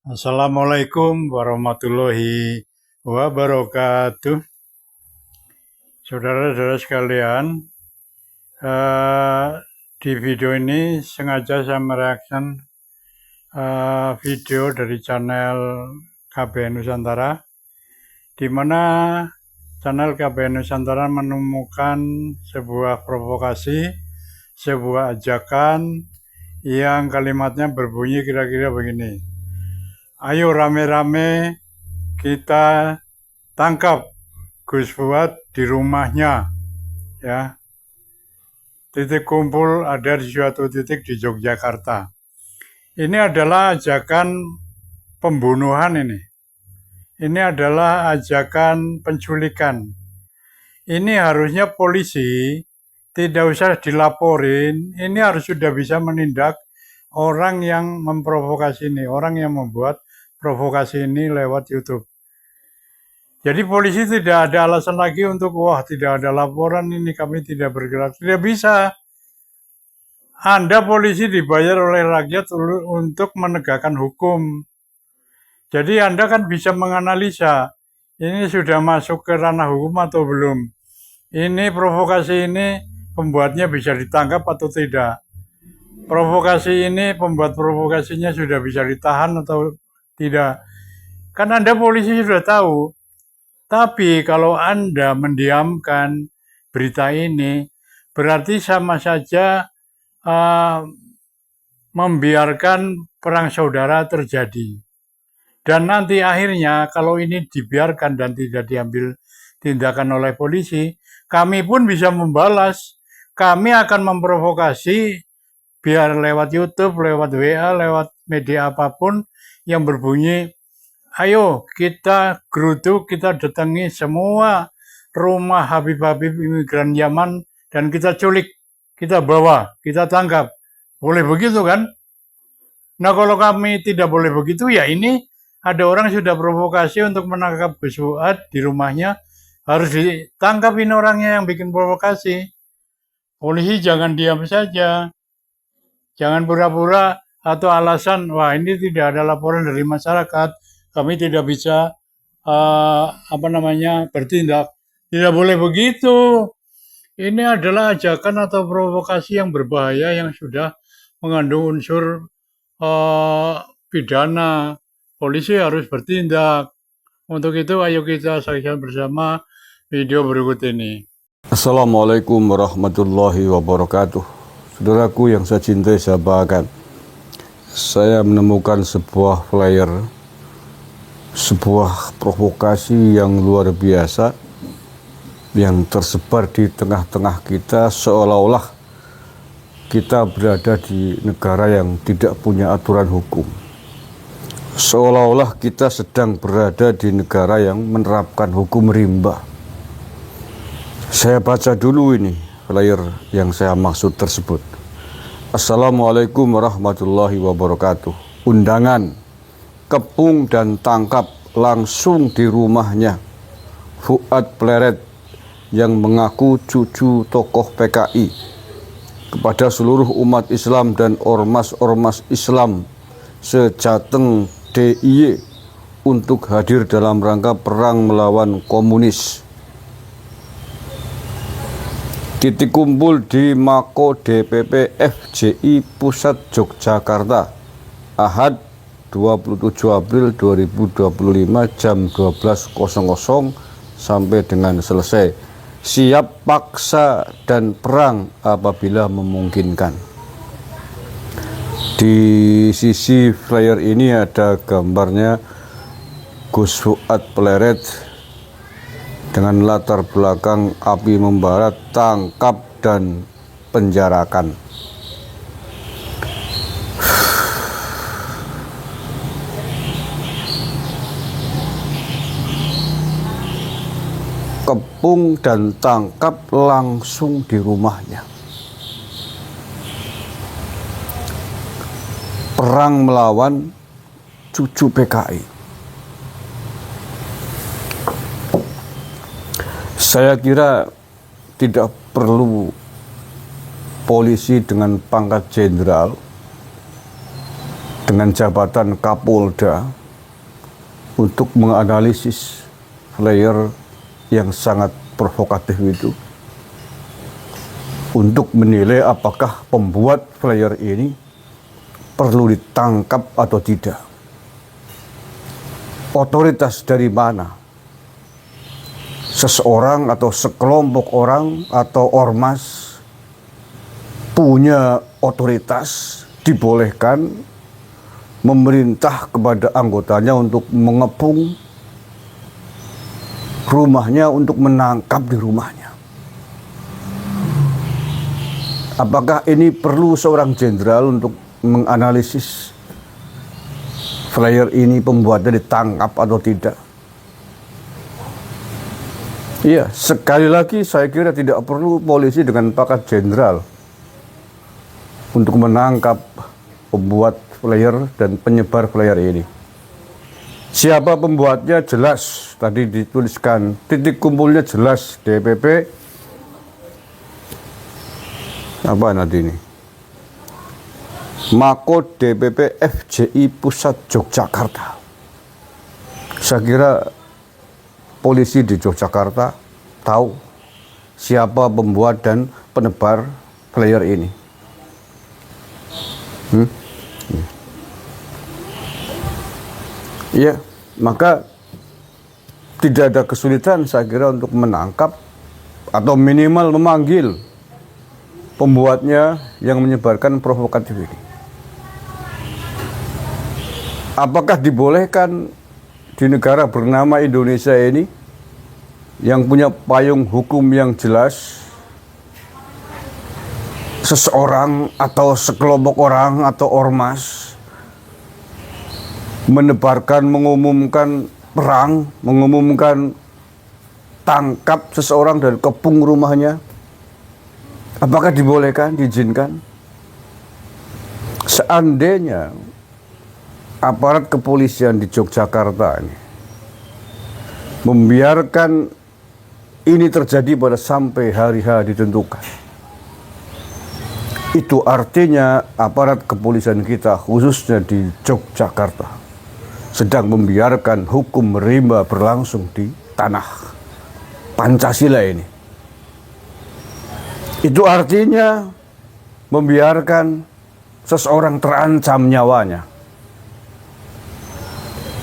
Assalamualaikum warahmatullahi wabarakatuh. Saudara-saudara sekalian, di video ini sengaja saya mereaction video dari channel KBN Nusantara, di mana channel KBN Nusantara menemukan sebuah provokasi, sebuah ajakan yang kalimatnya berbunyi kira-kira begini. Ayo rame-rame kita tangkap Gus Fuad di rumahnya, ya. Titik kumpul ada di suatu titik di Yogyakarta. Ini adalah ajakan pembunuhan ini. Ini adalah ajakan penculikan. Ini harusnya polisi tidak usah dilaporin, ini harus sudah bisa menindak orang yang memprovokasi ini, orang yang membuat provokasi ini lewat YouTube. Jadi polisi tidak ada alasan lagi untuk, wah tidak ada laporan ini, kami tidak bergerak. Tidak bisa. Anda polisi dibayar oleh rakyat untuk menegakkan hukum. Jadi Anda kan bisa menganalisa, ini sudah masuk ke ranah hukum atau belum. Ini provokasi ini pembuatnya bisa ditangkap atau tidak. Provokasi ini, pembuat provokasinya sudah bisa ditahan atau tidak. Kan Anda polisi sudah tahu. Tapi kalau Anda mendiamkan berita ini, berarti sama saja membiarkan perang saudara terjadi. Dan nanti akhirnya kalau ini dibiarkan dan tidak diambil tindakan oleh polisi, kami pun bisa membalas. Kami akan memprovokasi biar lewat YouTube, lewat WA, lewat media apapun yang berbunyi, ayo kita geruduk, kita datangi semua rumah Habib-Habib imigran Yaman dan kita culik, kita bawa, kita tangkap. Boleh begitu kan? Nah kalau kami tidak boleh begitu, ya ini ada orang sudah provokasi untuk menangkap Gus Fuad di rumahnya, harus ditangkap ini orangnya yang bikin provokasi. Polisi jangan diam saja. Jangan pura-pura atau alasan, wah ini tidak ada laporan dari masyarakat, kami tidak bisa bertindak. Tidak boleh begitu. Ini adalah ajakan atau provokasi yang berbahaya yang sudah mengandung unsur pidana. Polisi harus bertindak. Untuk itu ayo kita saksikan bersama video berikut ini. Assalamualaikum warahmatullahi wabarakatuh. Saudaraku yang saya cintai, saya banggakan, saya menemukan sebuah flyer, sebuah provokasi yang luar biasa yang tersebar di tengah-tengah kita, seolah-olah kita berada di negara yang tidak punya aturan hukum, seolah-olah kita sedang berada di negara yang menerapkan hukum rimba. Saya baca dulu ini flyer yang saya maksud tersebut. Assalamualaikum warahmatullahi wabarakatuh. Undangan, kepung dan tangkap langsung di rumahnya Fuad Pleret yang mengaku cucu tokoh PKI, kepada seluruh umat Islam dan ormas-ormas Islam se-Jateng DIY untuk hadir dalam rangka perang melawan komunis. Titik kumpul di Mako DPP FJI Pusat Yogyakarta, Ahad 27 April 2025 jam 12.00 sampai dengan selesai. Siap paksa dan perang apabila memungkinkan. Di sisi flyer ini ada gambarnya Gus Fuad Pleret dengan latar belakang api membara, tangkap dan penjarakan. Kepung dan tangkap langsung di rumahnya. Perang melawan cucu PKI. Saya kira tidak perlu polisi dengan pangkat jenderal dengan jabatan Kapolda untuk menganalisis flyer yang sangat provokatif itu, untuk menilai apakah pembuat flyer ini perlu ditangkap atau tidak. Otoritas dari mana seseorang atau sekelompok orang atau ormas punya otoritas dibolehkan memerintah kepada anggotanya untuk mengepung rumahnya, untuk menangkap di rumahnya. Apakah ini perlu seorang jenderal untuk menganalisis flyer ini pembuatnya ditangkap atau tidak? Iya, sekali lagi saya kira tidak perlu polisi dengan pangkat jenderal untuk menangkap pembuat flyer dan penyebar flyer ini. Siapa pembuatnya jelas, tadi dituliskan, titik kumpulnya jelas, DPP apa nanti ini? Mako DPP FJI Pusat Yogyakarta. Saya kira polisi di Yogyakarta tahu siapa pembuat dan penebar flyer ini. Ya, maka tidak ada kesulitan saya kira untuk menangkap atau minimal memanggil pembuatnya yang menyebarkan provokatif ini. Apakah dibolehkan di negara bernama Indonesia ini yang punya payung hukum yang jelas, seseorang atau sekelompok orang atau ormas menebarkan, mengumumkan perang, mengumumkan tangkap seseorang dan kepung rumahnya? Apakah dibolehkan, diizinkan? Seandainya aparat kepolisian di Yogyakarta ini membiarkan ini terjadi pada sampai hari H ditentukan, itu artinya aparat kepolisian kita khususnya di Yogyakarta sedang membiarkan hukum rimba berlangsung di tanah Pancasila ini. Itu artinya membiarkan seseorang terancam nyawanya.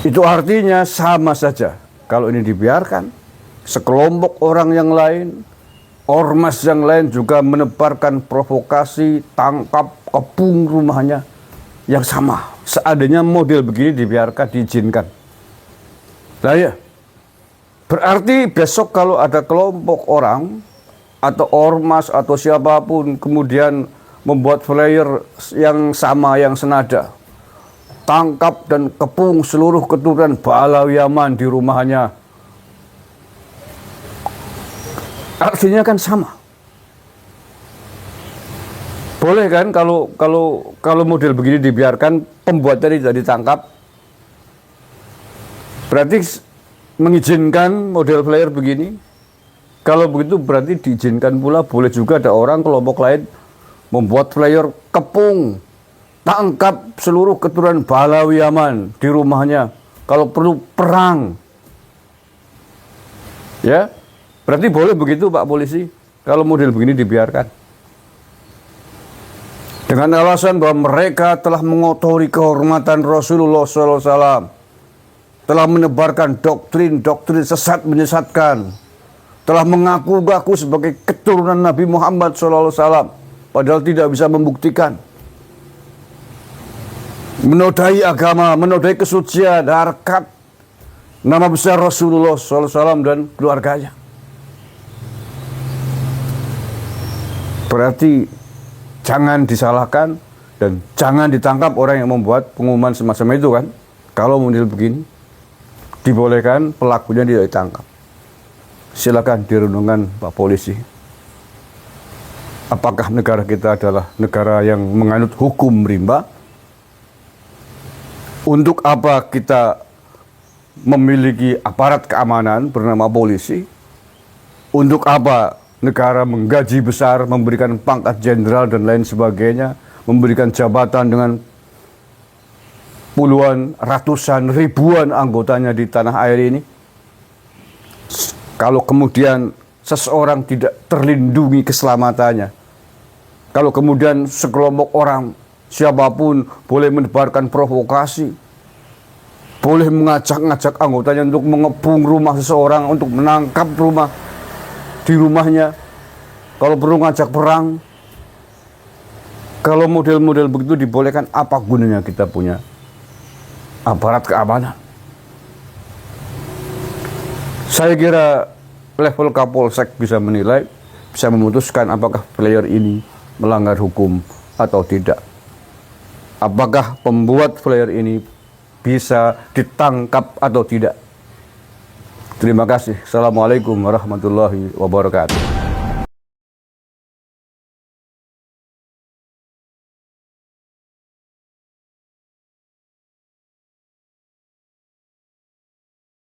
Itu artinya sama saja kalau ini dibiarkan, sekelompok orang yang lain, ormas yang lain juga menebarkan provokasi, tangkap, kepung rumahnya yang sama. Seandainya model begini dibiarkan, diizinkan. Nah ya, berarti besok kalau ada kelompok orang atau ormas atau siapapun kemudian membuat flyer yang sama, yang senada, tangkap dan kepung seluruh keturunan Ba'alawi Yaman di rumahnya, artinya kan sama. Boleh kan kalau model begini dibiarkan, pembuatnya tidak ditangkap? Berarti mengizinkan model flyer begini? Kalau begitu berarti diizinkan pula boleh juga ada orang kelompok lain membuat flyer kepung, tangkap seluruh keturunan Ba'alawi Yaman di rumahnya, kalau perlu perang. Ya, berarti boleh begitu Pak Polisi kalau model begini dibiarkan? Dengan alasan bahwa mereka telah mengotori kehormatan Rasulullah SAW, telah menebarkan doktrin-doktrin sesat menyesatkan, telah mengaku-ngaku sebagai keturunan Nabi Muhammad SAW, padahal tidak bisa membuktikan, menodai agama, menodai kesucian, harkat nama besar Rasulullah SAW dan keluarganya. Berarti jangan disalahkan dan jangan ditangkap orang yang membuat pengumuman semacam itu kan. Kalau model begini dibolehkan, pelakunya tidak ditangkap. Silakan direnungkan Pak Polisi. Apakah negara kita adalah negara yang menganut hukum rimba? Untuk apa kita memiliki aparat keamanan bernama polisi? Untuk apa negara menggaji besar, memberikan pangkat jenderal dan lain sebagainya, memberikan jabatan dengan puluhan, ratusan, ribuan anggotanya di tanah air ini. Kalau kemudian seseorang tidak terlindungi keselamatannya, kalau kemudian sekelompok orang, siapapun boleh menebarkan provokasi, boleh mengajak-ngajak anggotanya untuk mengepung rumah seseorang, untuk menangkap di rumahnya, kalau perlu ngajak perang. Kalau model-model begitu dibolehkan, apa gunanya kita punya aparat keamanan? Saya kira level Kapolsek bisa menilai, bisa memutuskan apakah player ini melanggar hukum atau tidak. Apakah pembuat player ini bisa ditangkap atau tidak. Terima kasih. Assalamualaikum warahmatullahi wabarakatuh.